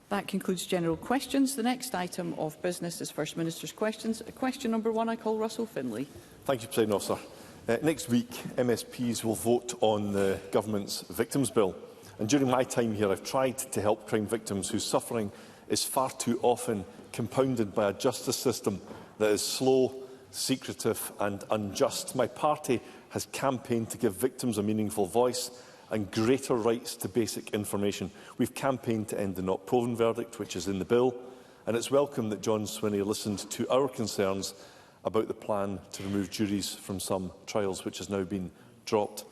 That concludes general questions. The next item of business is First Minister's questions. Question number 1, I call Russell Finlay. Thank you, President Officer. Next week, MSPs will vote on the Government's Victims Bill. And during my time here, I've tried to help crime victims whose suffering is far too often compounded by a justice system that is slow, secretive and unjust. My party has campaigned to give victims a meaningful voice and greater rights to basic information. We've campaigned to end the not proven verdict, which is in the bill, and it's welcome that John Swinney listened to our concerns about the plan to remove juries from some trials, which has now been dropped.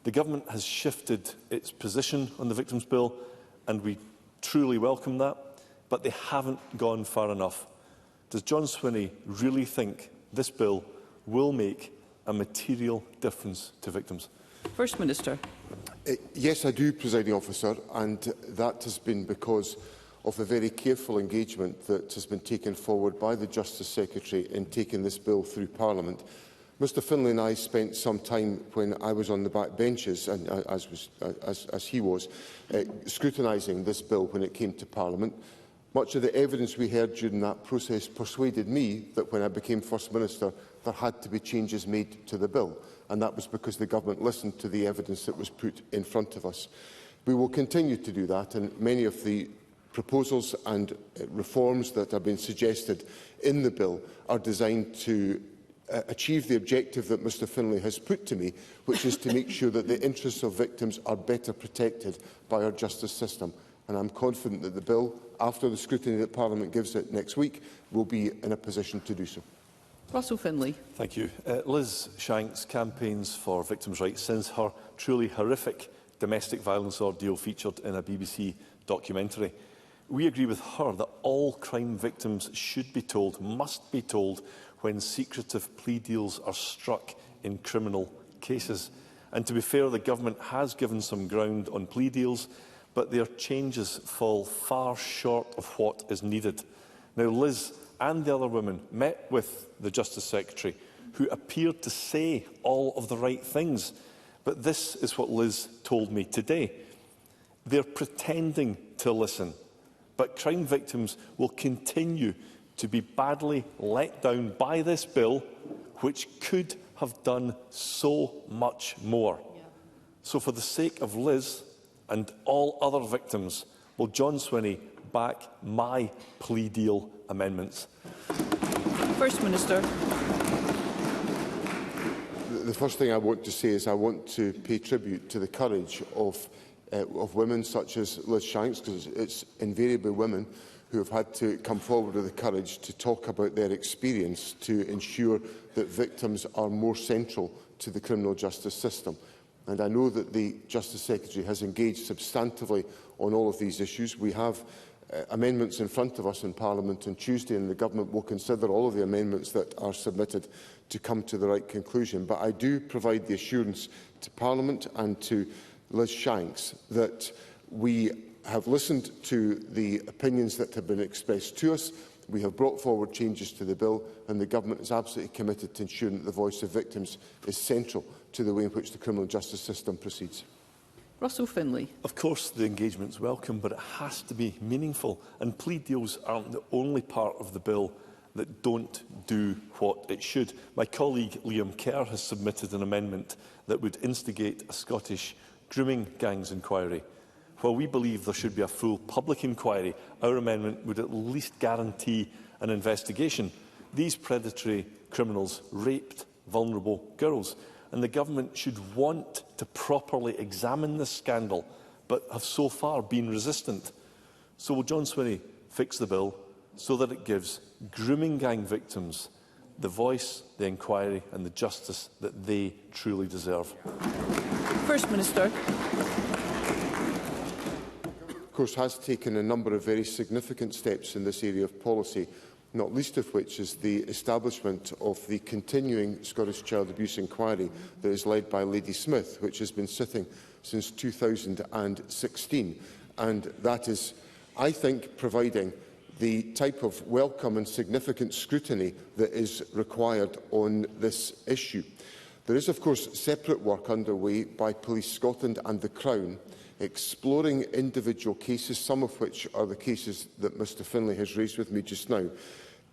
The Government has shifted its position on the Victims Bill, and we truly welcome that, but they haven't gone far enough. Does John Swinney really think this bill will make a material difference to victims? First Minister. Yes, I do, Presiding Officer, and that has been because of the very careful engagement that has been taken forward by the Justice Secretary in taking this bill through Parliament. Mr Finlay and I spent some time when I was on the back benches, and as he was, scrutinising this bill when it came to Parliament. Much of the evidence we heard during that process persuaded me that when I became First Minister, there had to be changes made to the bill, and that was because the Government listened to the evidence that was put in front of us. We will continue to do that, and many of the proposals and reforms that have been suggested in the bill are designed to achieve the objective that Mr Finlay has put to me, which is to make sure that the interests of victims are better protected by our justice system. And I'm confident that the bill, after the scrutiny that Parliament gives it next week, will be in a position to do so. Russell Finlay. Thank you. Liz Shanks campaigns for victims' rights since her truly horrific domestic violence ordeal featured in a BBC documentary. We agree with her that all crime victims should be told, must be told, when secretive plea deals are struck in criminal cases. And to be fair, the Government has given some ground on plea deals, but their changes fall far short of what is needed. Now, Liz and the other women met with the Justice Secretary, who appeared to say all of the right things. But this is what Liz told me today. They're pretending to listen, but crime victims will continue to be badly let down by this bill, which could have done so much more. So for the sake of Liz and all other victims, will John Swinney back my plea deal amendments? First Minister. The first thing I want to say is I want to pay tribute to the courage of women such as Liz Shanks, because it's invariably women who have had to come forward with the courage to talk about their experience to ensure that victims are more central to the criminal justice system. And I know that the Justice Secretary has engaged substantively on all of these issues. We have amendments in front of us in Parliament on Tuesday, and the Government will consider all of the amendments that are submitted to come to the right conclusion. But I do provide the assurance to Parliament and to Liz Shanks that we have listened to the opinions that have been expressed to us. We have brought forward changes to the bill, and the Government is absolutely committed to ensuring that the voice of victims is central to the way in which the criminal justice system proceeds. Russell Finlay. Of course, the engagement is welcome, but it has to be meaningful. And plea deals aren't the only part of the bill that don't do what it should. My colleague Liam Kerr has submitted an amendment that would instigate a Scottish grooming gangs inquiry. While we believe there should be a full public inquiry, our amendment would at least guarantee an investigation. These predatory criminals raped vulnerable girls, and the Government should want to properly examine this scandal, but have so far been resistant. So will John Swinney fix the bill so that it gives grooming gang victims the voice, the inquiry and the justice that they truly deserve? First Minister. Of course, has taken a number of very significant steps in this area of policy, not least of which is the establishment of the continuing Scottish Child Abuse Inquiry that is led by Lady Smith, which has been sitting since 2016. And that is, I think, providing the type of welcome and significant scrutiny that is required on this issue. There is, of course, separate work underway by Police Scotland and the Crown exploring individual cases, some of which are the cases that Mr Finlay has raised with me just now,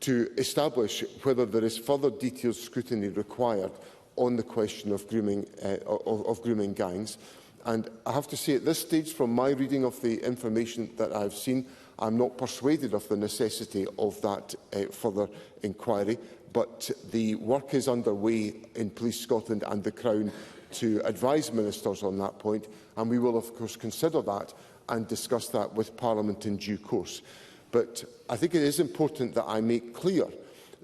to establish whether there is further detailed scrutiny required on the question of grooming gangs. And I have to say, at this stage, from my reading of the information that I have seen, I am not persuaded of the necessity of that further inquiry. But the work is underway in Police Scotland and the Crown to advise ministers on that point, and we will, of course, consider that and discuss that with Parliament in due course. But I think it is important that I make clear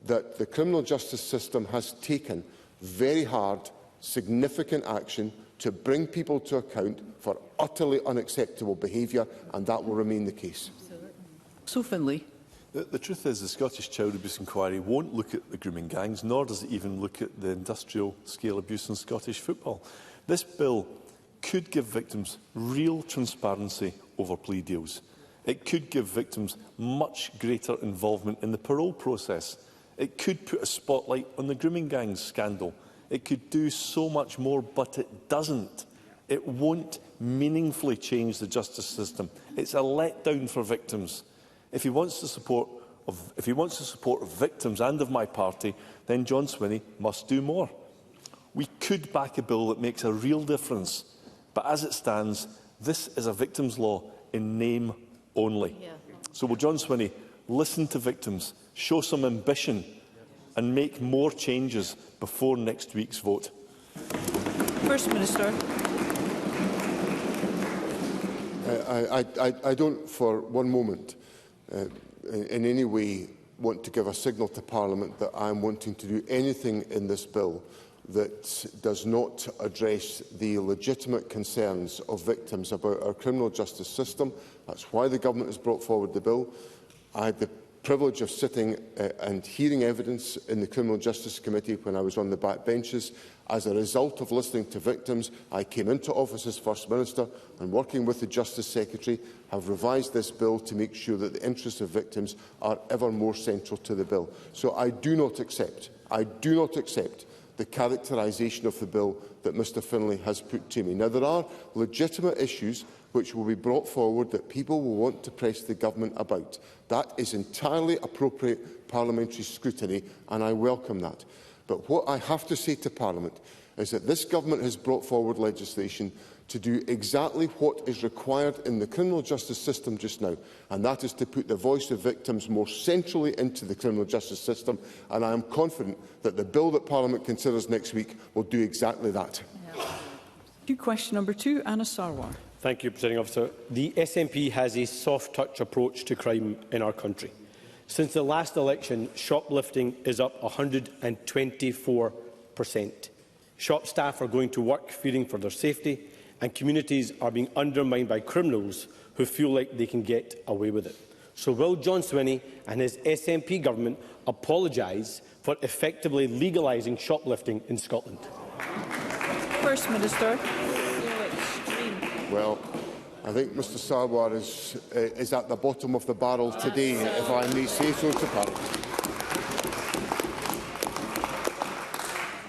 that the criminal justice system has taken very hard, significant action to bring people to account for utterly unacceptable behaviour, and that will remain the case. So Finlay. The truth is the Scottish Child Abuse Inquiry won't look at the grooming gangs, nor does it even look at the industrial-scale abuse in Scottish football. This bill could give victims real transparency over plea deals. It could give victims much greater involvement in the parole process. It could put a spotlight on the grooming gangs scandal. It could do so much more, but it doesn't. It won't meaningfully change the justice system. It's a letdown for victims. If he wants to support victims and of my party, then John Swinney must do more. We could back a bill that makes a real difference, but as it stands, this is a victims' law in name only. So will John Swinney listen to victims, show some ambition and make more changes before next week's vote? First Minister. I don't for one moment in any way want to give a signal to Parliament that I am wanting to do anything in this bill that does not address the legitimate concerns of victims about our criminal justice system. That's why the Government has brought forward the bill. I had the privilege of sitting and hearing evidence in the Criminal Justice Committee when I was on the back benches. As a result of listening to victims, I came into office as First Minister and, working with the Justice Secretary, have revised this bill to make sure that the interests of victims are ever more central to the bill. So I do not accept the characterisation of the bill that Mr Finlay has put to me. Now, there are legitimate issues which will be brought forward that people will want to press the Government about. That is entirely appropriate parliamentary scrutiny, and I welcome that. But what I have to say to Parliament is that this Government has brought forward legislation to do exactly what is required in the criminal justice system just now, and that is to put the voice of victims more centrally into the criminal justice system, and I am confident that the bill that Parliament considers next week will do exactly that. Question number 2, Anna Sarwar. Thank you, Presiding Officer. The SNP has a soft-touch approach to crime in our country. Since the last election, shoplifting is up 124%. Shop staff are going to work fearing for their safety, and communities are being undermined by criminals who feel like they can get away with it. So will John Swinney and his SNP government apologise for effectively legalising shoplifting in Scotland? First Minister. Well, I think Mr Sarwar is at the bottom of the barrel today, if I may say so to Parliament.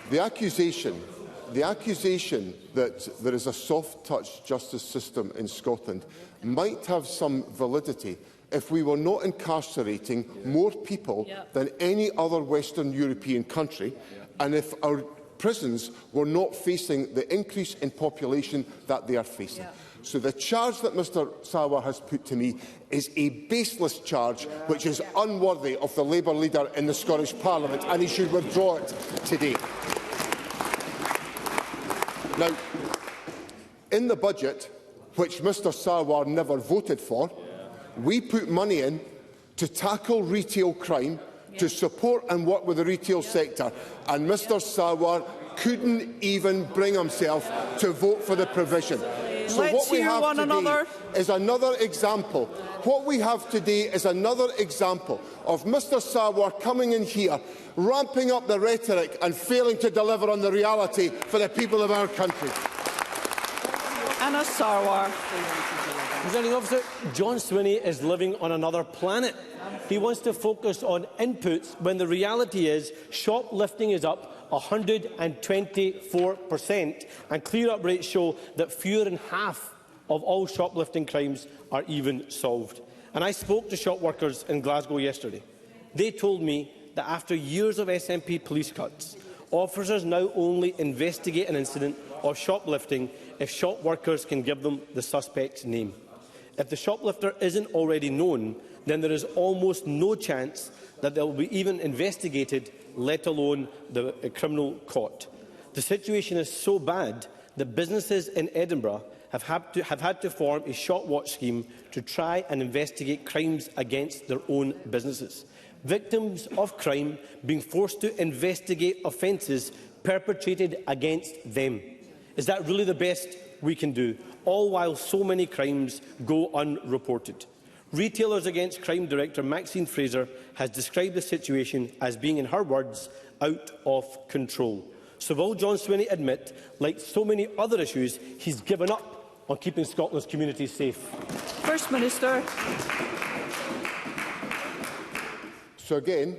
The accusation that there is a soft-touch justice system in Scotland might have some validity if we were not incarcerating more people than any other Western European country, and if our prisons were not facing the increase in population that they are facing. So the charge that Mr Sarwar has put to me is a baseless charge which is unworthy of the Labour leader in the Scottish Parliament, and he should withdraw it today. Now, in the budget, which Mr Sarwar never voted for, we put money in to tackle retail crime, to support and work with the retail sector, and Mr Sarwar couldn't even bring himself to vote for the provision. So what we have today is another example. What we have today is another example of Mr Sarwar coming in here, ramping up the rhetoric and failing to deliver on the reality for the people of our country. Anna Sarwar. Presiding Officer, John Swinney is living on another planet. He wants to focus on inputs when the reality is shoplifting is up 124%, and clear-up rates show that fewer than half of all shoplifting crimes are even solved. And I spoke to shop workers in Glasgow yesterday. They told me that after years of SNP police cuts, officers now only investigate an incident of shoplifting if shop workers can give them the suspect's name. If the shoplifter isn't already known, then there is almost no chance that they will be even investigated, let alone the criminal caught. The situation is so bad that businesses in Edinburgh have had to form a shop watch scheme to try and investigate crimes against their own businesses. Victims of crime being forced to investigate offences perpetrated against them. Is that really the best we can do, all while so many crimes go unreported? Retailers Against Crime Director Maxine Fraser has described the situation as being, in her words, out of control. So will John Swinney admit, like so many other issues, he's given up on keeping Scotland's communities safe? First Minister. So again,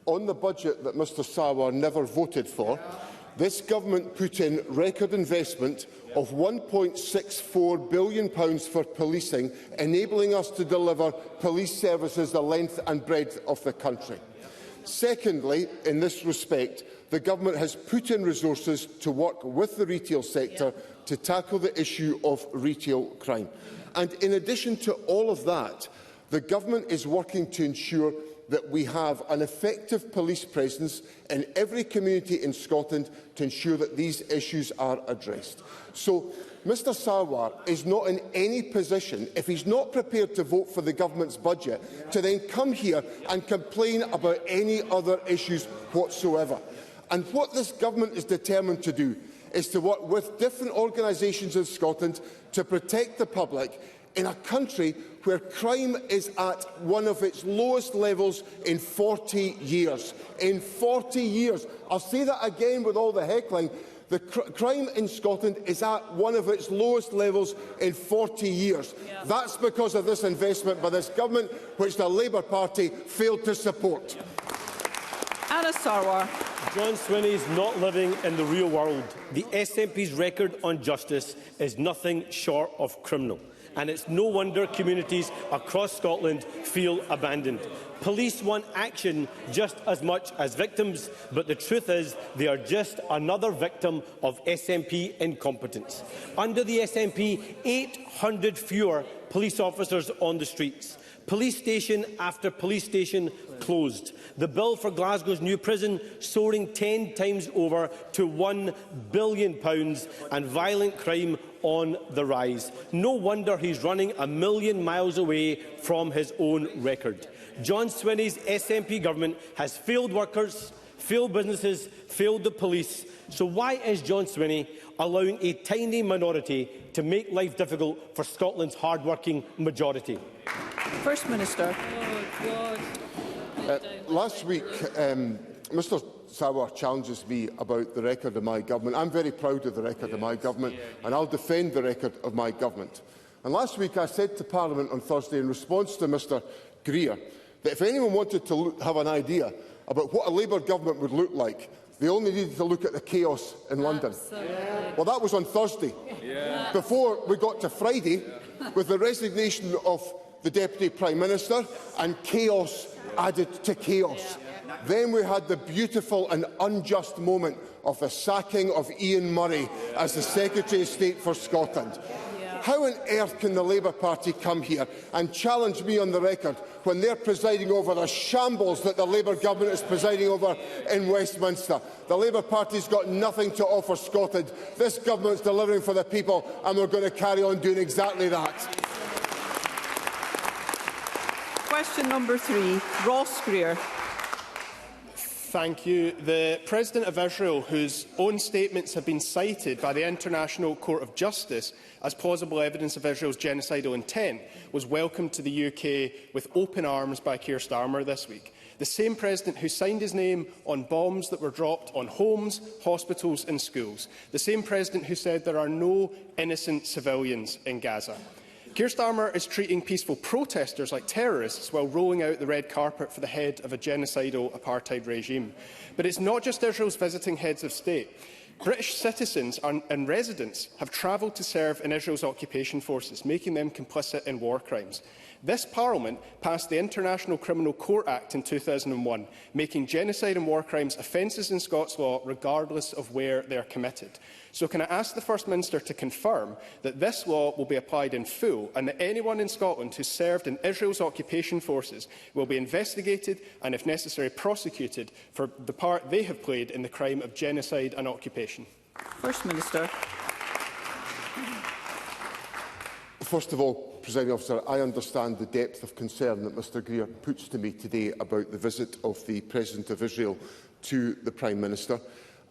on the budget that Mr Sarwar never voted for, this government put in record investment of £1.64 billion for policing, enabling us to deliver police services the length and breadth of the country. Secondly, in this respect, the government has put in resources to work with the retail sector to tackle the issue of retail crime. And in addition to all of that, the government is working to ensure that we have an effective police presence in every community in Scotland to ensure that these issues are addressed. So Mr Sarwar is not in any position, if he's not prepared to vote for the government's budget, to then come here and complain about any other issues whatsoever. And what this government is determined to do is to work with different organisations in Scotland to protect the public in a country where crime is at one of its lowest levels in 40 years. In 40 years. I'll say that again with all the heckling. The crime in Scotland is at one of its lowest levels in 40 years. Yeah. That's because of this investment by this government, which the Labour Party failed to support. Anna Sarwar. John Swinney is not living in the real world. The SNP's record on justice is nothing short of criminal. And it's no wonder communities across Scotland feel abandoned. Police want action just as much as victims, but the truth is they are just another victim of SNP incompetence. Under the SNP, 800 fewer police officers on the streets. Police station after police station closed. The bill for Glasgow's new prison soaring 10 times over to £1 billion, and violent crime on the rise. No wonder he's running a million miles away from his own record. John Swinney's SNP government has failed workers, failed businesses, failed the police. So why is John Swinney allowing a tiny minority to make life difficult for Scotland's hard-working majority? First Minister. Last week, Mr Sarwar challenges me about the record of my government. I'm very proud of the record of my government, and I'll defend the record of my government. And last week I said to Parliament on Thursday, in response to Mr Greer, that if anyone wanted to have an idea about what a Labour government would look like, they only needed to look at the chaos in London. Well, that was on Thursday, before we got to Friday, with the resignation of the Deputy Prime Minister and chaos added to chaos. Then we had the beautiful and unjust moment of the sacking of Ian Murray as the Secretary of State for Scotland. How on earth can the Labour Party come here and challenge me on the record when they're presiding over the shambles that the Labour government is presiding over in Westminster? The Labour Party's got nothing to offer Scotland. This government's delivering for the people, and we're going to carry on doing exactly that. Question number 3, Ross Greer. Thank you. The President of Israel, whose own statements have been cited by the International Court of Justice as plausible evidence of Israel's genocidal intent, was welcomed to the UK with open arms by Keir Starmer this week. The same President who signed his name on bombs that were dropped on homes, hospitals and schools. The same President who said there are no innocent civilians in Gaza. Keir Starmer is treating peaceful protesters like terrorists while rolling out the red carpet for the head of a genocidal apartheid regime. But it's not just Israel's visiting heads of state. British citizens and residents have travelled to serve in Israel's occupation forces, making them complicit in war crimes. This Parliament passed the International Criminal Court Act in 2001, making genocide and war crimes offences in Scots law regardless of where they are committed. So can I ask the First Minister to confirm that this law will be applied in full and that anyone in Scotland who served in Israel's occupation forces will be investigated and, if necessary, prosecuted for the part they have played in the crime of genocide and occupation? First Minister. First of all, Presiding Officer, I understand the depth of concern that Mr Greer puts to me today about the visit of the President of Israel to the Prime Minister.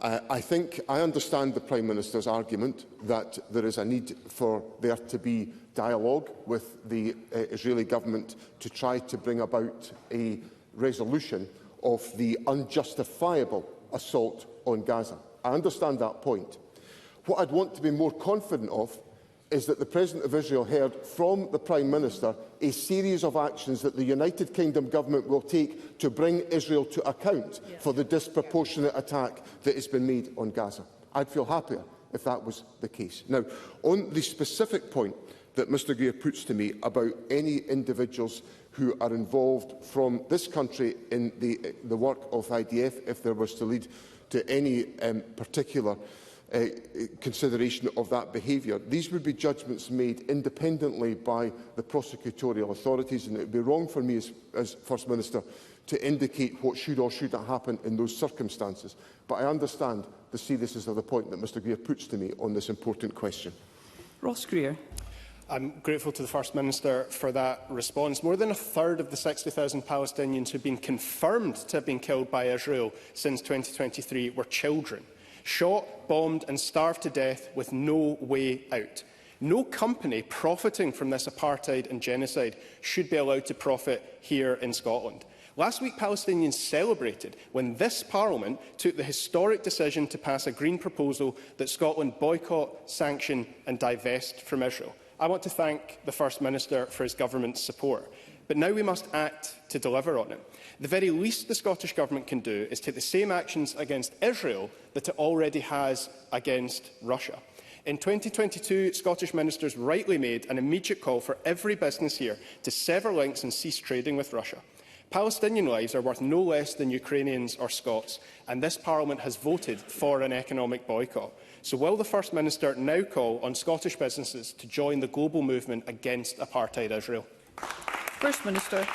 I understand the Prime Minister's argument that there is a need for there to be dialogue with the Israeli government to try to bring about a resolution of the unjustifiable assault on Gaza. I understand that point. What I'd want to be more confident of is that the President of Israel heard from the Prime Minister a series of actions that the United Kingdom government will take to bring Israel to account for the disproportionate attack that has been made on Gaza. I'd feel happier if that was the case. Now, on the specific point that Mr Greer puts to me about any individuals who are involved from this country in the work of IDF, if there was to lead to any particular consideration of that behaviour. These would be judgments made independently by the prosecutorial authorities, and it would be wrong for me as First Minister to indicate what should or should not happen in those circumstances. But I understand the seriousness of the point that Mr Greer puts to me on this important question. Ross Greer. I'm grateful to the First Minister for that response. More than a third of the 60,000 Palestinians who have been confirmed to have been killed by Israel since 2023 were children. Shot, bombed and starved to death with no way out. No company profiting from this apartheid and genocide should be allowed to profit here in Scotland. Last week, Palestinians celebrated when this Parliament took the historic decision to pass a Green proposal that Scotland boycott, sanction and divest from Israel. I want to thank the First Minister for his government's support. But now we must act to deliver on it. The very least the Scottish Government can do is take the same actions against Israel that it already has against Russia. In 2022, Scottish ministers rightly made an immediate call for every business here to sever links and cease trading with Russia. Palestinian lives are worth no less than Ukrainians or Scots, and this Parliament has voted for an economic boycott. So will the First Minister now call on Scottish businesses to join the global movement against apartheid Israel? First Minister.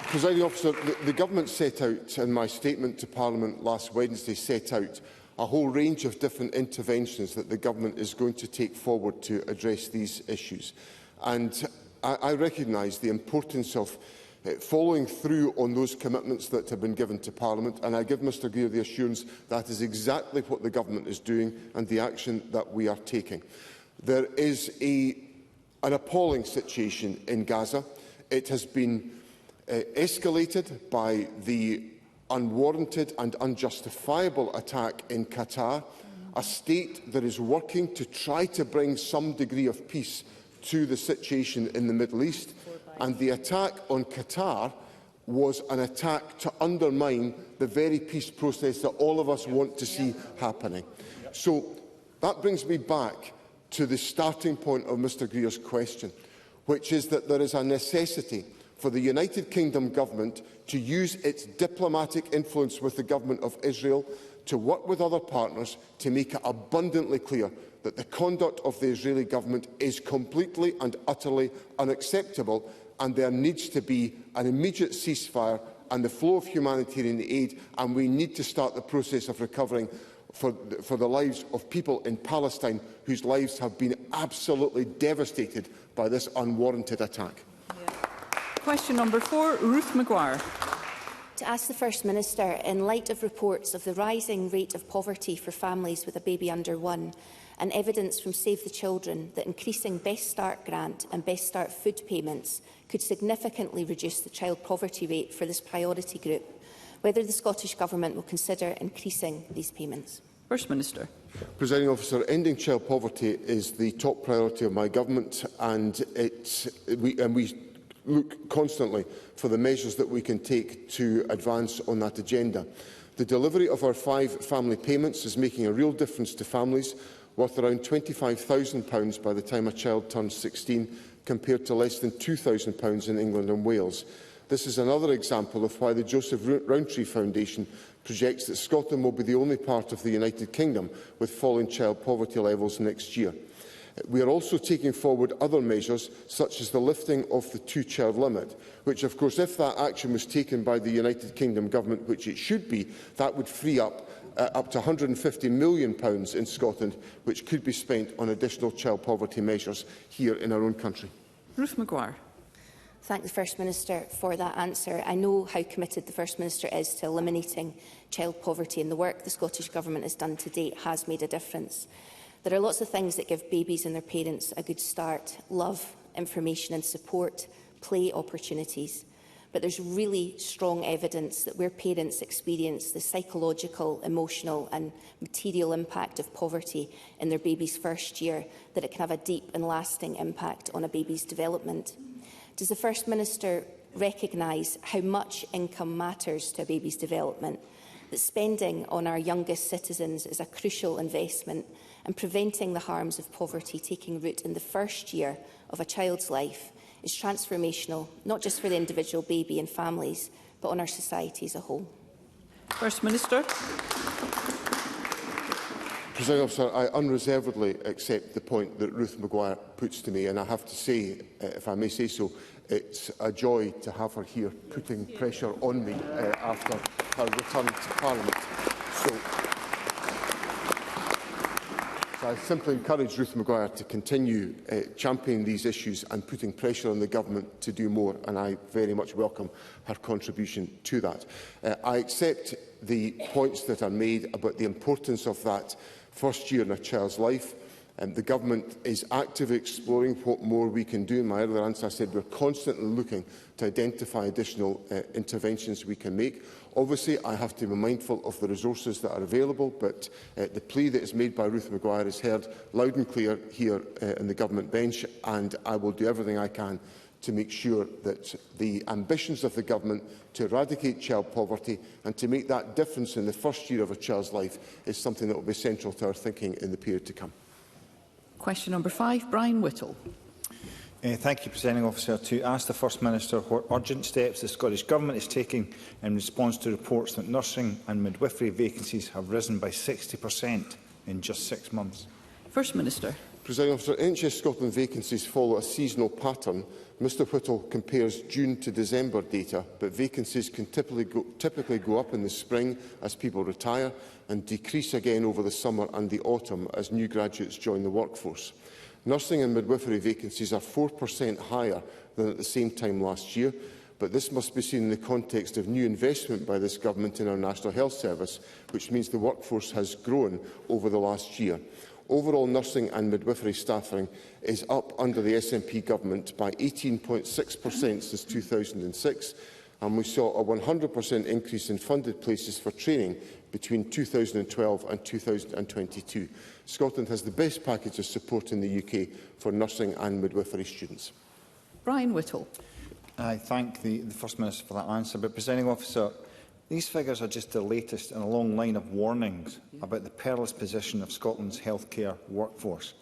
Presiding Officer, the Government set out, in my statement to Parliament last Wednesday, set out a whole range of different interventions that the Government is going to take forward to address these issues. And I recognise the importance of following through on those commitments that have been given to Parliament, and I give Mr Greer the assurance that is exactly what the Government is doing and the action that we are taking. There is an appalling situation in Gaza. It has been escalated by the unwarranted and unjustifiable attack in Qatar, a state that is working to try to bring some degree of peace to the situation in the Middle East, and the attack on Qatar was an attack to undermine the very peace process that all of us want to see happening. So that brings me back to the starting point of Mr Greer's question, which is that there is a necessity for the United Kingdom government to use its diplomatic influence with the government of Israel to work with other partners to make it abundantly clear that the conduct of the Israeli government is completely and utterly unacceptable, and there needs to be an immediate ceasefire and the flow of humanitarian aid, and we need to start the process of recovering for the lives of people in Palestine whose lives have been absolutely devastated by this unwarranted attack. Question number 4, Ruth Maguire. To ask the First Minister, in light of reports of the rising rate of poverty for families with a baby under 1 and evidence from Save the Children that increasing Best Start grant and Best Start food payments could significantly reduce the child poverty rate for this priority group, whether the Scottish Government will consider increasing these payments. First Minister. Presiding Officer, ending child poverty is the top priority of my government, and we look constantly for the measures that we can take to advance on that agenda. The delivery of our 5 family payments is making a real difference to families, worth around £25,000 by the time a child turns 16, compared to less than £2,000 in England and Wales. This is another example of why the Joseph Rowntree Foundation projects that Scotland will be the only part of the United Kingdom with falling child poverty levels next year. We are also taking forward other measures, such as the lifting of the 2-child limit, which, of course, if that action was taken by the United Kingdom Government, which it should be, that would free up to £150 million in Scotland, which could be spent on additional child poverty measures here in our own country. Ruth Maguire. Thank the First Minister for that answer. I know how committed the First Minister is to eliminating child poverty, and the work the Scottish Government has done to date has made a difference. There are lots of things that give babies and their parents a good start: love, information and support, play opportunities. But there's really strong evidence that where parents experience the psychological, emotional and material impact of poverty in their baby's first year, that it can have a deep and lasting impact on a baby's development. Does the First Minister recognise how much income matters to a baby's development, that spending on our youngest citizens is a crucial investment, and preventing the harms of poverty taking root in the first year of a child's life is transformational, not just for the individual baby and families, but on our society as a whole? First Minister. Presiding Officer, I unreservedly accept the point that Ruth Maguire puts to me, and I have to say, if I may say so, it's a joy to have her here putting pressure on me after her return to Parliament. So I simply encourage Ruth Maguire to continue championing these issues and putting pressure on the Government to do more, and I very much welcome her contribution to that. I accept the points that are made about the importance of that first year in a child's life. The Government is actively exploring what more we can do. In my earlier answer, I said we're constantly looking to identify additional interventions we can make. Obviously, I have to be mindful of the resources that are available, but the plea that is made by Ruth Maguire is heard loud and clear here in the Government bench, and I will do everything I can to make sure that the ambitions of the Government to eradicate child poverty and to make that difference in the first year of a child's life is something that will be central to our thinking in the period to come. Question number 5, Brian Whittle. Thank you, Presiding Officer. To ask the First Minister what urgent steps the Scottish Government is taking in response to reports that nursing and midwifery vacancies have risen by 60% in just 6 months. First Minister. Presiding Officer, NHS Scotland vacancies follow a seasonal pattern. Mr Whittle compares June to December data, but vacancies can typically go up in the spring as people retire and decrease again over the summer and the autumn as new graduates join the workforce. Nursing and midwifery vacancies are 4% higher than at the same time last year, but this must be seen in the context of new investment by this Government in our National Health Service, which means the workforce has grown over the last year. Overall, nursing and midwifery staffing is up under the SNP Government by 18.6% since 2006, and we saw a 100% increase in funded places for training between 2012 and 2022. Scotland has the best package of support in the UK for nursing and midwifery students. Brian Whittle. I thank the First Minister for that answer, but, Presiding Officer, these figures are just the latest in a long line of warnings about the perilous position of Scotland's healthcare workforce.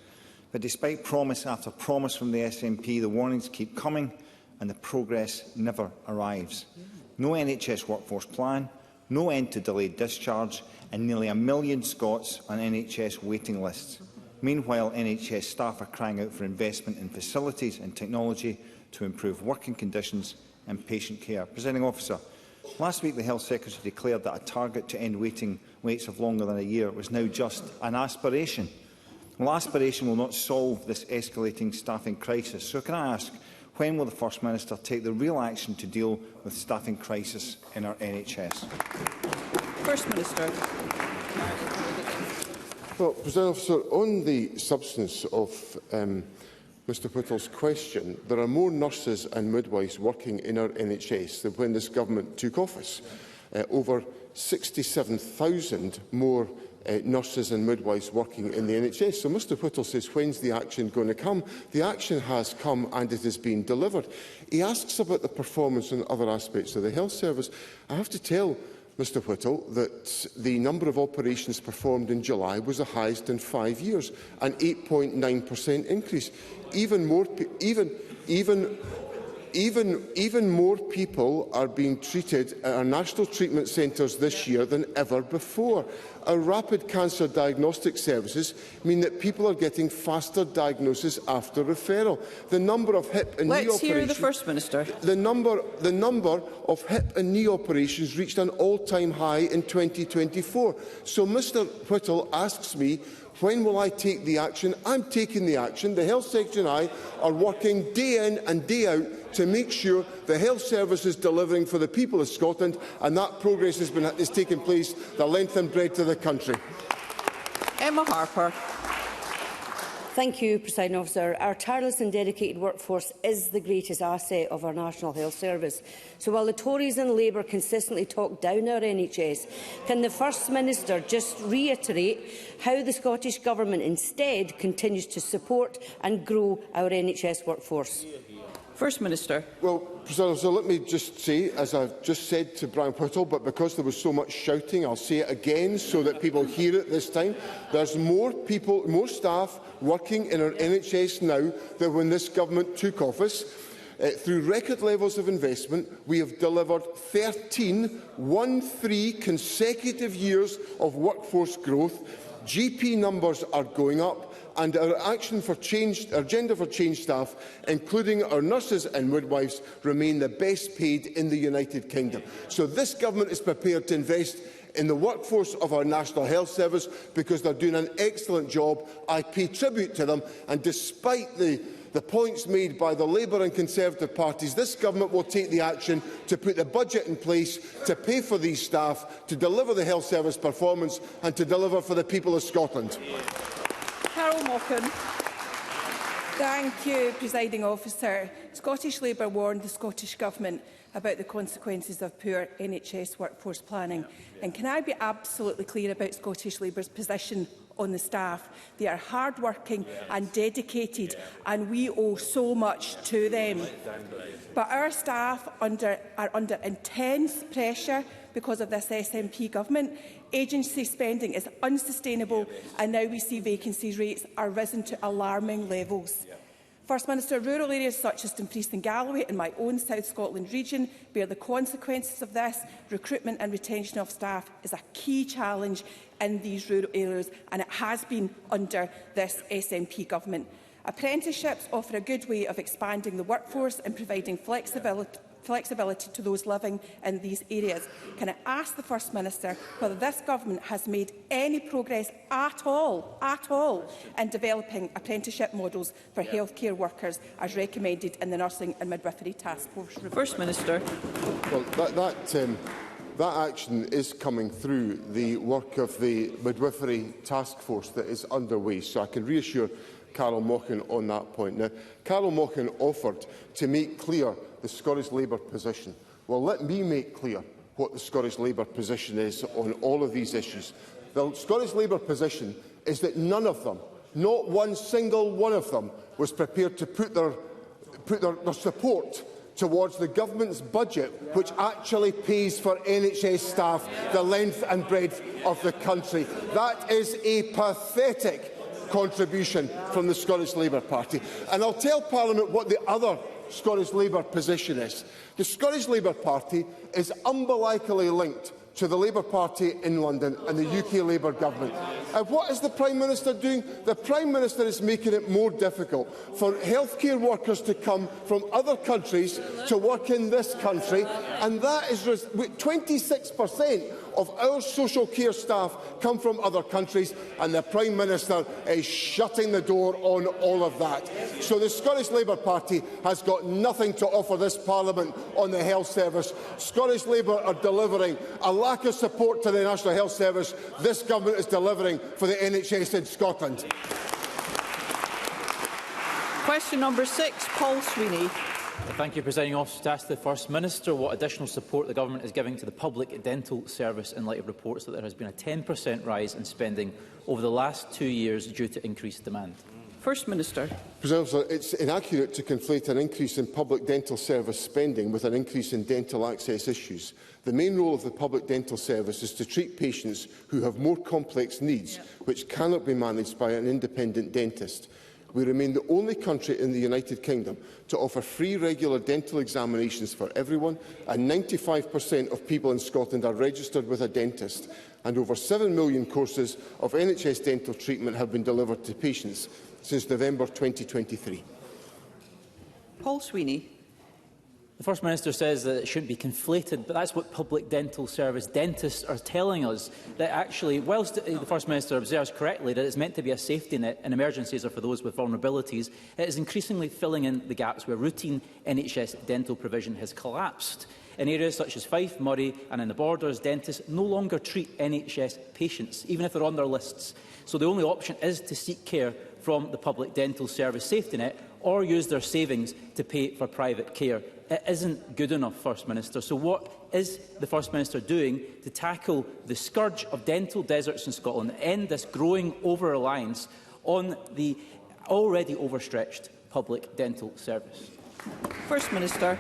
But despite promise after promise from the SNP, the warnings keep coming and the progress never arrives. No NHS workforce plan, no end to delayed discharge, and nearly 1 million Scots on NHS waiting lists. Meanwhile, NHS staff are crying out for investment in facilities and technology to improve working conditions and patient care. Presiding Officer, last week the Health Secretary declared that a target to end waits of longer than a year was now just an aspiration. Well, aspiration will not solve this escalating staffing crisis. So can I ask, when will the First Minister take the real action to deal with staffing crisis in our NHS? First Minister. Well, President Officer, on the substance of Mr Whittle's question, there are more nurses and midwives working in our NHS than when this Government took office. Over 67,000 more nurses and midwives working in the NHS. So Mr Whittle says, when's the action going to come? The action has come and it is being delivered. He asks about the performance and other aspects of the health service. I have to tell Mr Whittle, that the number of operations performed in July was the highest in 5 years, an 8.9% increase. Even more people are being treated at our national treatment centres this year than ever before. Our rapid cancer diagnostic services mean that people are getting faster diagnosis after referral. The number of hip and knee operations... Let's hear the First Minister. The number of hip and knee operations reached an all-time high in 2024. So Mr Whittle asks me, when will I take the action? I'm taking the action. The Health Secretary and I are working day in and day out to make sure the health service is delivering for the people of Scotland, and that progress is taking place the length and breadth of the country. Emma Harper. Thank you, Presiding Officer. Our tireless and dedicated workforce is the greatest asset of our National Health Service. So while the Tories and Labour consistently talk down our NHS, can the First Minister just reiterate how the Scottish Government instead continues to support and grow our NHS workforce? First Minister. Well, President, so let me just say, as I've just said to Brian Whittle, but because there was so much shouting, I'll say it again so that people hear it this time. There's more staff working in our NHS now than when this government took office. Through record levels of investment, we have delivered 13 consecutive years of workforce growth. GP numbers are going up, and our agenda for change staff, including our nurses and midwives, remain the best paid in the United Kingdom. So this government is prepared to invest in the workforce of our National Health Service because they're doing an excellent job. I pay tribute to them, and despite the points made by the Labour and Conservative parties, this government will take the action to put the budget in place to pay for these staff, to deliver the health service performance and to deliver for the people of Scotland. Carol Mockin. Thank you, Presiding Officer. Scottish Labour warned the Scottish Government about the consequences of poor NHS workforce planning. And can I be absolutely clear about Scottish Labour's position on the staff? They are hard-working and dedicated, and we owe so much to them. But our staff are under intense pressure because of this SNP government. Agency spending is unsustainable, and now we see vacancy rates are risen to alarming levels. First Minister, rural areas such as Dumfries and Galloway in my own South Scotland region bear the consequences of this. Recruitment and retention of staff is a key challenge in these rural areas, and it has been under this SNP government. Apprenticeships offer a good way of expanding the workforce and providing flexibility to those living in these areas. Can I ask the First Minister whether this government has made any progress at all in developing apprenticeship models for healthcare workers as recommended in the Nursing and Midwifery Task Force report? First Minister. Well, that action is coming through the work of the Midwifery Task Force that is underway, so I can reassure Carol Mockin on that point. Now, Carol Mockin offered to make clear the Scottish Labour position. Well, let me make clear what the Scottish Labour position is on all of these issues. The Scottish Labour position is that none of them, not one single one of them, was prepared to put their support towards the government's budget, which actually pays for NHS staff the length and breadth of the country. That is a pathetic contribution from the Scottish Labour Party. And I'll tell Parliament what the other Scottish Labour position is. The Scottish Labour Party is umbilically linked to the Labour Party in London and the UK Labour Government. And what is the Prime Minister doing? The Prime Minister is making it more difficult for healthcare workers to come from other countries to work in this country, and that is 26% of our social care staff come from other countries, and the Prime Minister is shutting the door on all of that. So the Scottish Labour Party has got nothing to offer this Parliament on the health service. Scottish Labour are delivering a lack of support to the National Health Service. This government is delivering for the NHS in Scotland. Question number 6, Paul Sweeney. Thank you, Presiding Officer. To ask the First Minister what additional support the Government is giving to the public dental service in light of reports that there has been a 10% rise in spending over the last 2 years due to increased demand. First Minister. President, it's inaccurate to conflate an increase in public dental service spending with an increase in dental access issues. The main role of the public dental service is to treat patients who have more complex needs, which cannot be managed by an independent dentist. We remain the only country in the United Kingdom to offer free regular dental examinations for everyone, and 95% of people in Scotland are registered with a dentist, and over 7 million courses of NHS dental treatment have been delivered to patients since November 2023. Paul Sweeney. The First Minister says that it shouldn't be conflated, but that's what public dental service dentists are telling us, that actually, whilst the First Minister observes correctly that it's meant to be a safety net and emergencies are for those with vulnerabilities, it is increasingly filling in the gaps where routine NHS dental provision has collapsed. In areas such as Fife, Moray and in the Borders, dentists no longer treat NHS patients, even if they're on their lists. So the only option is to seek care from the public dental service safety net or use their savings to pay for private care. It isn't good enough, First Minister. So what is the First Minister doing to tackle the scourge of dental deserts in Scotland, end this growing over-reliance on the already overstretched public dental service? First Minister.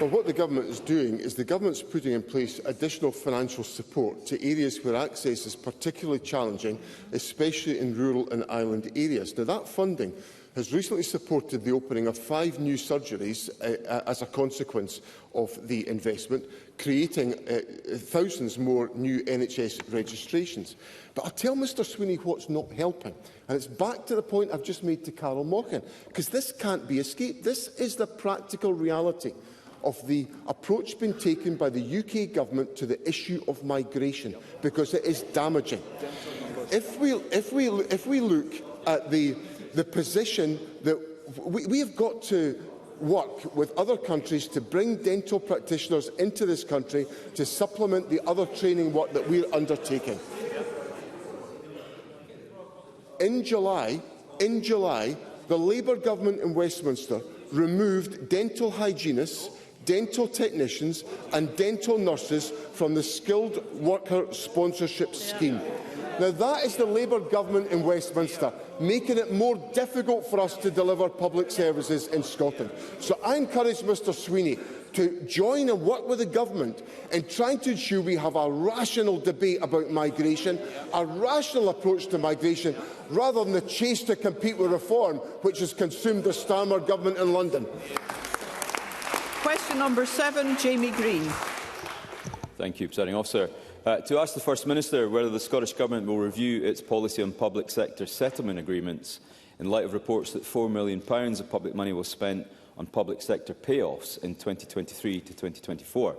Well, what the Government is doing is the Government's putting in place additional financial support to areas where access is particularly challenging, especially in rural and island areas. Now, that funding has recently supported the opening of 5 new surgeries as a consequence of the investment, creating thousands more new NHS registrations. But I'll tell Mr Sweeney what's not helping, and it's back to the point I've just made to Carol Mochan, because this can't be escaped. This is the practical reality of the approach being taken by the UK Government to the issue of migration, because it is damaging. If we look at the position that we have got to work with other countries to bring dental practitioners into this country to supplement the other training work that we're undertaking. In July, the Labour Government in Westminster removed dental hygienists, dental technicians and dental nurses from the skilled worker sponsorship scheme. Now, that is the Labour Government in Westminster, making it more difficult for us to deliver public services in Scotland. So I encourage Mr Sweeney to join and work with the Government in trying to ensure we have a rational debate about migration, a rational approach to migration, rather than the chase to compete with reform, which has consumed the Starmer Government in London. Question number 7, Jamie Green. Thank you, Presiding Officer. To ask the First Minister whether the Scottish Government will review its policy on public sector settlement agreements in light of reports that £4 million of public money was spent on public sector payoffs in 2023 to 2024.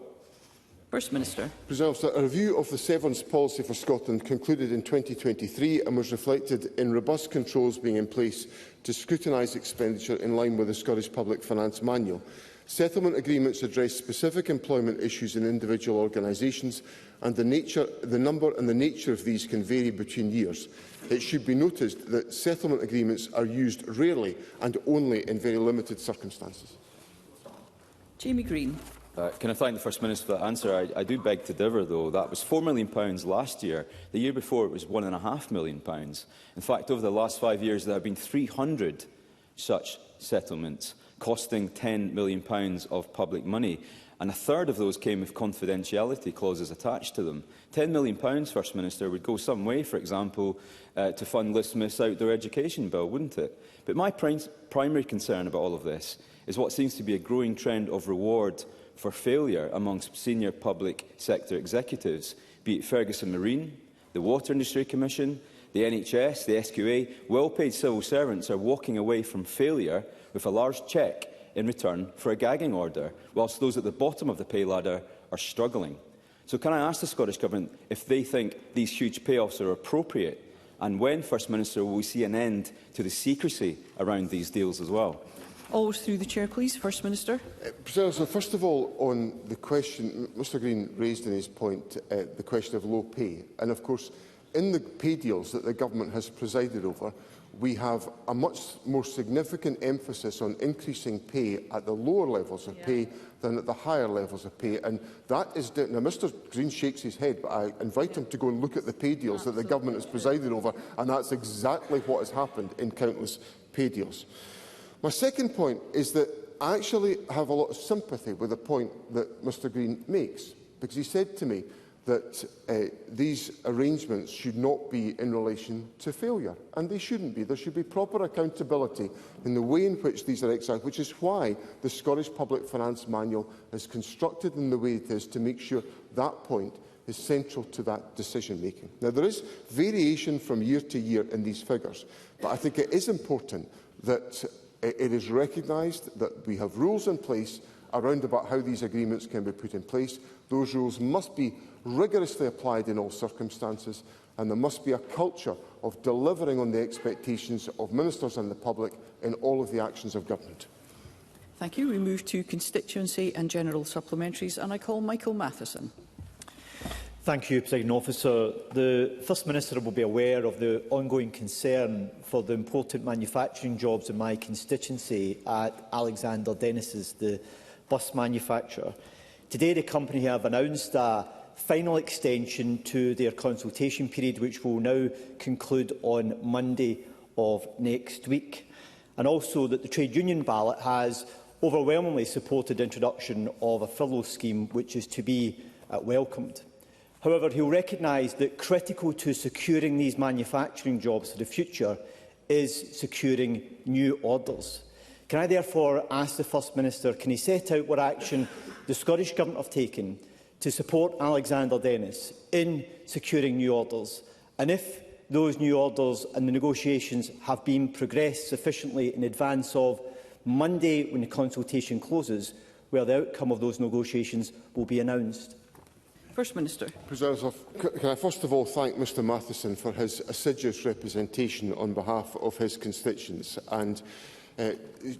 First Minister. A review of the severance policy for Scotland concluded in 2023 and was reflected in robust controls being in place to scrutinise expenditure in line with the Scottish Public Finance Manual. Settlement agreements address specific employment issues in individual organisations, and the number and the nature of these can vary between years. It should be noted that settlement agreements are used rarely and only in very limited circumstances. Jamie Green. Can I thank the First Minister for that answer? I do beg to differ, though. That was £4 million last year. The year before, it was £1.5 million. In fact, over the last 5 years, there have been 300 such settlements, costing £10 million of public money. And a third of those came with confidentiality clauses attached to them. £10 million, First Minister, would go some way, for example, to fund Liz Smith's outdoor education bill, wouldn't it? But my primary concern about all of this is what seems to be a growing trend of reward for failure amongst senior public sector executives, be it Ferguson Marine, the Water Industry Commission, the NHS, the SQA. Well-paid civil servants are walking away from failure with a large cheque in return for a gagging order, whilst those at the bottom of the pay ladder are struggling. So can I ask the Scottish Government if they think these huge payoffs are appropriate, and when, First Minister, will we see an end to the secrecy around these deals as well? Always through the Chair, please. First Minister. So first of all, on the question Mr Green raised in his point, the question of low pay. And of course, in the pay deals that the Government has presided over, we have a much more significant emphasis on increasing pay at the lower levels of pay than at the higher levels of pay. And that is now, Mr Green shakes his head, but I invite him to go and look at the pay deals that the Government has presided over, and that's exactly what has happened in countless pay deals. My second point is that I actually have a lot of sympathy with the point that Mr Green makes, because he said to me that these arrangements should not be in relation to failure, and they shouldn't be. There should be proper accountability in the way in which these are exercised, which is why the Scottish Public Finance Manual is constructed in the way it is, to make sure that point is central to that decision-making. Now, there is variation from year to year in these figures, but I think it is important that it is recognised that we have rules in place around about how these agreements can be put in place. Those rules must be rigorously applied in all circumstances, and there must be a culture of delivering on the expectations of ministers and the public in all of the actions of government. Thank you. We move to constituency and general supplementaries, and I call Michael Matheson. Thank you, Presiding Officer. The First Minister will be aware of the ongoing concern for the important manufacturing jobs in my constituency at Alexander Dennis's, the bus manufacturer. Today, the company have announced a final extension to their consultation period, which will now conclude on Monday of next week, and also that the trade union ballot has overwhelmingly supported the introduction of a furlough scheme, which is to be welcomed. However, he will recognise that critical to securing these manufacturing jobs for the future is securing new orders. Can I therefore ask the First Minister, can he set out what action the Scottish Government have taken to support Alexander Dennis in securing new orders, and if those new orders and the negotiations have been progressed sufficiently in advance of Monday, when the consultation closes, where the outcome of those negotiations will be announced? First Minister. President, can I first of all thank Mr Matheson for his assiduous representation on behalf of his constituents, and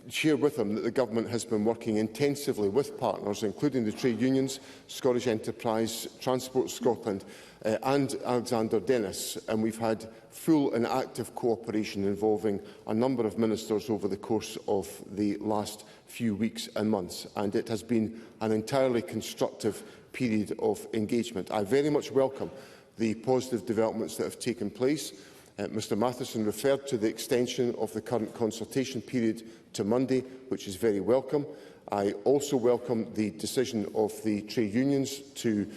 share with him that the Government has been working intensively with partners, including the trade unions, Scottish Enterprise, Transport Scotland and Alexander Dennis, and we've had full and active cooperation involving a number of ministers over the course of the last few weeks and months, and it has been an entirely constructive period of engagement. I very much welcome the positive developments that have taken place. Mr Matheson referred to the extension of the current consultation period to Monday, which is very welcome. I also welcome the decision of the trade unions to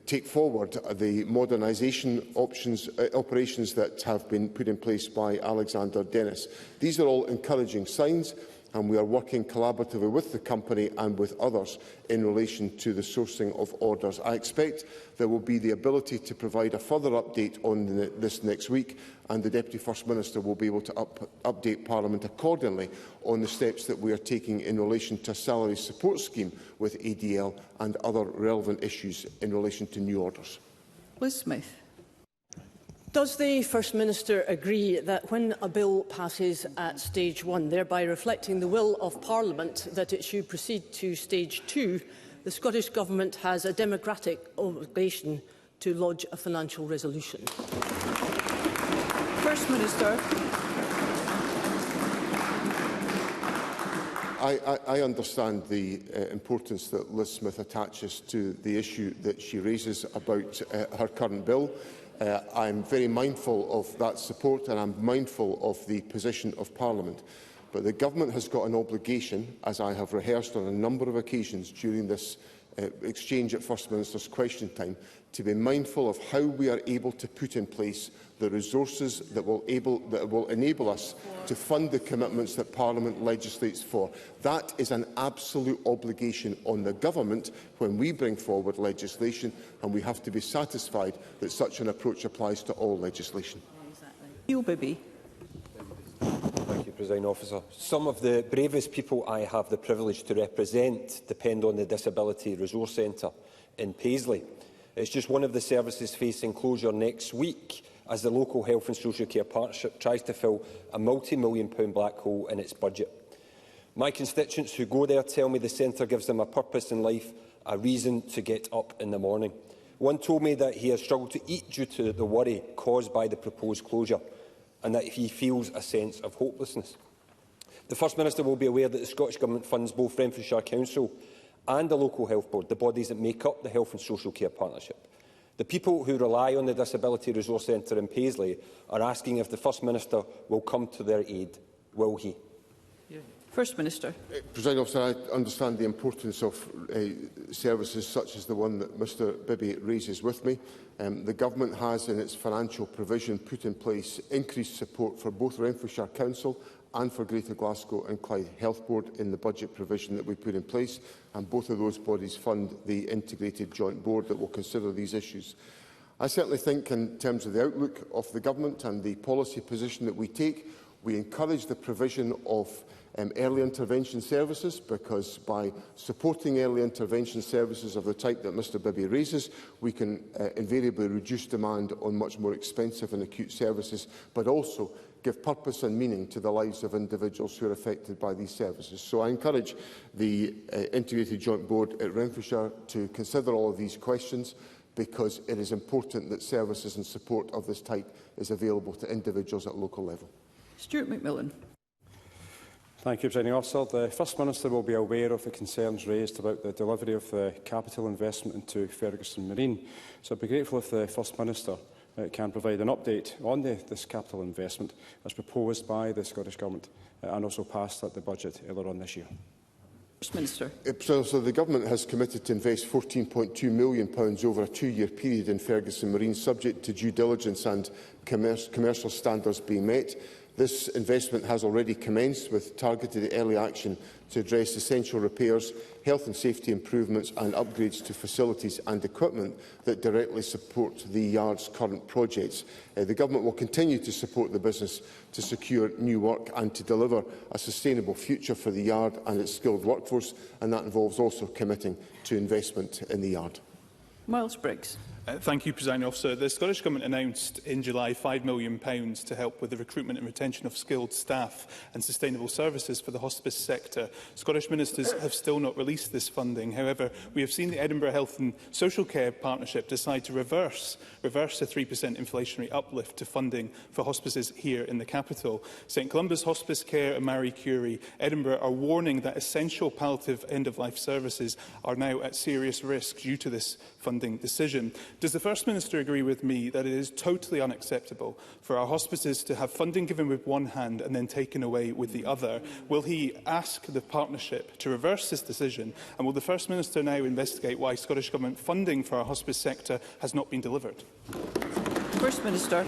take forward the modernisation operations that have been put in place by Alexander Dennis. These are all encouraging signs, and we are working collaboratively with the company and with others in relation to the sourcing of orders. I expect there will be the ability to provide a further update on this next week, and the Deputy First Minister will be able to update Parliament accordingly on the steps that we are taking in relation to a salary support scheme with ADL and other relevant issues in relation to new orders. Liz Smith. Does the First Minister agree that when a bill passes at stage 1, thereby reflecting the will of Parliament that it should proceed to stage 2, the Scottish Government has a democratic obligation to lodge a financial resolution? First Minister. I understand the importance that Liz Smith attaches to the issue that she raises about her current bill. I am very mindful of that support, and I am mindful of the position of Parliament. But the Government has got an obligation, as I have rehearsed on a number of occasions during this exchange at First Minister's question time, to be mindful of how we are able to put in place the resources that will enable us to fund the commitments that Parliament legislates for. That is an absolute obligation on the Government when we bring forward legislation, and we have to be satisfied that such an approach applies to all legislation. Neil Bibby. Thank you, Presiding Officer. Some of the bravest people I have the privilege to represent depend on the Disability Resource Centre in Paisley. It's just one of the services facing closure next week, as the local Health and Social Care Partnership tries to fill a multi-million-pound black hole in its budget. My constituents who go there tell me the centre gives them a purpose in life, a reason to get up in the morning. One told me that he has struggled to eat due to the worry caused by the proposed closure, and that he feels a sense of hopelessness. The First Minister will be aware that the Scottish Government funds both Renfrewshire Council and the local health board, the bodies that make up the Health and Social Care Partnership. The people who rely on the Disability Resource Centre in Paisley are asking if the First Minister will come to their aid. Will he? First Minister. Presiding Officer, I understand the importance of services such as the one that Mr Bibby raises with me. The Government has, in its financial provision, put in place increased support for both Renfrewshire Council and for Greater Glasgow and Clyde Health Board in the budget provision that we put in place, and both of those bodies fund the integrated joint board that will consider these issues. I certainly think, in terms of the outlook of the Government and the policy position that we take, we encourage the provision of early intervention services, because by supporting early intervention services of the type that Mr Bibby raises, we can invariably reduce demand on much more expensive and acute services, but also give purpose and meaning to the lives of individuals who are affected by these services. So I encourage the Integrated Joint Board at Renfrewshire to consider all of these questions, because it is important that services and support of this type is available to individuals at local level. Stuart McMillan. Thank you, Presiding Officer. The First Minister will be aware of the concerns raised about the delivery of the capital investment into Ferguson Marine. So I'd be grateful if the First Minister can provide an update on this capital investment as proposed by the Scottish Government and also passed at the budget earlier on this year. First Minister. So the Government has committed to invest £14.2 million over a 2-year period in Ferguson Marine, subject to due diligence and commercial standards being met. This investment has already commenced with targeted early action to address essential repairs, health and safety improvements and upgrades to facilities and equipment that directly support the Yard's current projects. The Government will continue to support the business to secure new work and to deliver a sustainable future for the Yard and its skilled workforce, and that involves also committing to investment in the Yard. Miles Briggs. Thank you, Presiding Officer. The Scottish Government announced in July £5 million to help with the recruitment and retention of skilled staff and sustainable services for the hospice sector. Scottish ministers have still not released this funding. However, we have seen the Edinburgh Health and Social Care Partnership decide to reverse a 3% inflationary uplift to funding for hospices here in the capital. St Columba's Hospice Care and Marie Curie Edinburgh are warning that essential palliative end-of-life services are now at serious risk due to this funding decision. Does the First Minister agree with me that it is totally unacceptable for our hospices to have funding given with one hand and then taken away with the other? Will he ask the partnership to reverse this decision? And will the First Minister now investigate why Scottish Government funding for our hospice sector has not been delivered? First Minister.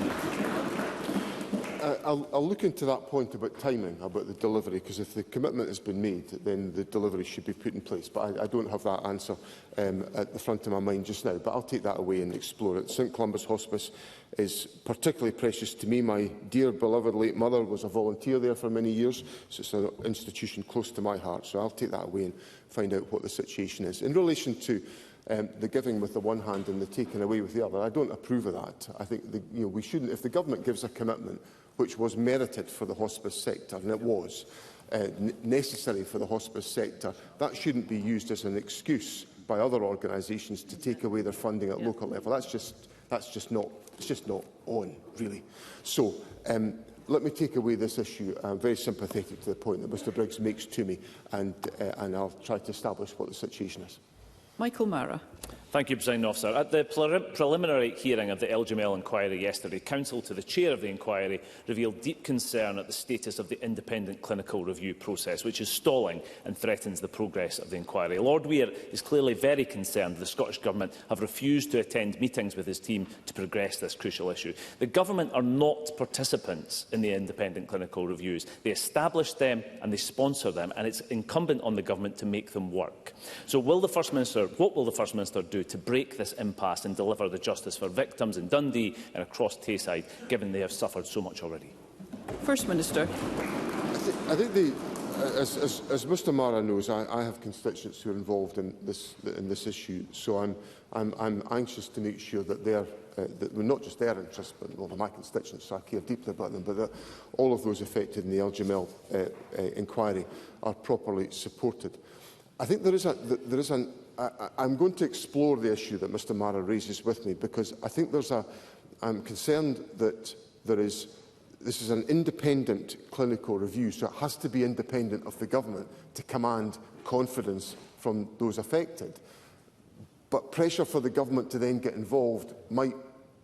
I'll look into that point about timing, about the delivery, because if the commitment has been made, then the delivery should be put in place. But I don't have that answer at the front of my mind just now, but I'll take that away and explore it. St Columba's Hospice is particularly precious to me. My dear beloved late mother was a volunteer there for many years, so it's an institution close to my heart. So I'll take that away and find out what the situation is. In relation to the giving with the one hand and the taking away with the other, I don't approve of that. I think we shouldn't. If the Government gives a commitment which was merited for the hospice sector, and it was necessary for the hospice sector, that shouldn't be used as an excuse by other organisations to take away their funding at local level. That's just not on, really. So let me take away this issue. I'm very sympathetic to the point that Mr Briggs makes to me, and I'll try to establish what the situation is. Michael Mara. Thank you, Presiding Officer. At the preliminary hearing of the LGML inquiry yesterday, counsel to the chair of the inquiry revealed deep concern at the status of the independent clinical review process, which is stalling and threatens the progress of the inquiry. Lord Weir is clearly very concerned the Scottish Government have refused to attend meetings with his team to progress this crucial issue. The Government are not participants in the independent clinical reviews. They establish them and they sponsor them, and it's incumbent on the Government to make them work. So what will the First Minister do to break this impasse and deliver the justice for victims in Dundee and across Tayside, given they have suffered so much already? First Minister. I think as Mr Mara knows, I have constituents who are involved in this issue, so I'm anxious to make sure that not just their interests, but well, my constituents, so I care deeply about them, but that all of those affected in the LGML inquiry are properly supported. I think I'm going to explore the issue that Mr Mara raises with me, because I think I'm concerned that this is an independent clinical review, so it has to be independent of the Government to command confidence from those affected. but pressure for the government to then get involved might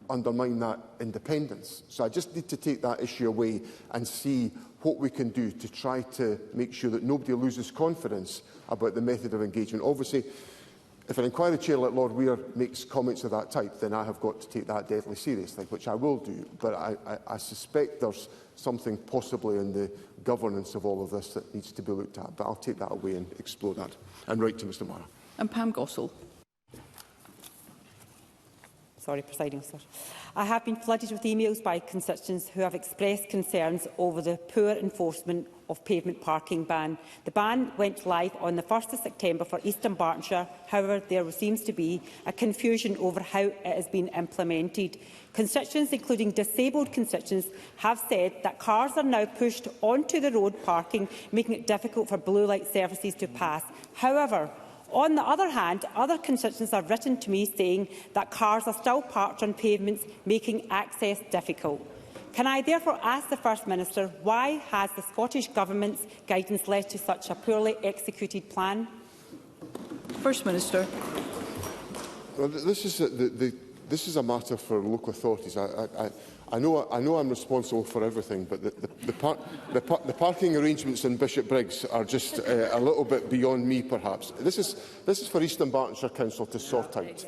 undermine that independence. So I just need to take that issue away and see what we can do to try to make sure that nobody loses confidence about the method of engagement. Obviously, if an inquiry chair like Lord Weir makes comments of that type, then I have got to take that deadly seriously, which I will do. But I suspect there's something possibly in the governance of all of this that needs to be looked at. But I'll take that away and explore that. And write to Mr Mara. And Pam Gossel. Sorry, Presiding Officer. I have been flooded with emails by constituents who have expressed concerns over the poor enforcement of pavement parking ban. The ban went live on the 1st of September for Eastern Bartonshire. However, there seems to be a confusion over how it has been implemented. Constituents, including disabled constituents, have said that cars are now pushed onto the road parking, making it difficult for blue light services to pass. However, on the other hand, other constituents have written to me saying that cars are still parked on pavements, making access difficult. Can I therefore ask the First Minister, why has the Scottish Government's guidance led to such a poorly executed plan? First Minister. Well, this is a matter for local authorities. I know I'm responsible for everything, but the parking arrangements in Bishopbriggs are just a little bit beyond me, perhaps. This is for Eastern Bartonshire Council to sort out.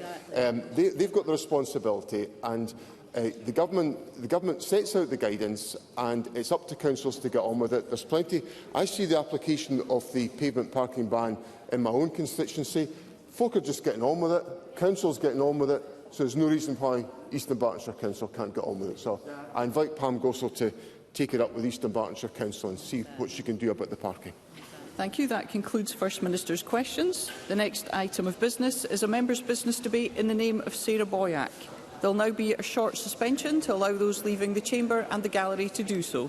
They've got the responsibility, and the government sets out the guidance, and it's up to councils to get on with it. There's plenty. I see the application of the pavement parking ban in my own constituency. Folk are just getting on with it. Council's getting on with it. So there's no reason why Eastern Bartonshire Council can't get on with it. So I invite Pam Gossel to take it up with Eastern Bartonshire Council and see what she can do about the parking. Thank you. That concludes First Minister's questions. The next item of business is a member's business debate in the name of Sarah Boyack. There will now be a short suspension to allow those leaving the chamber and the gallery to do so.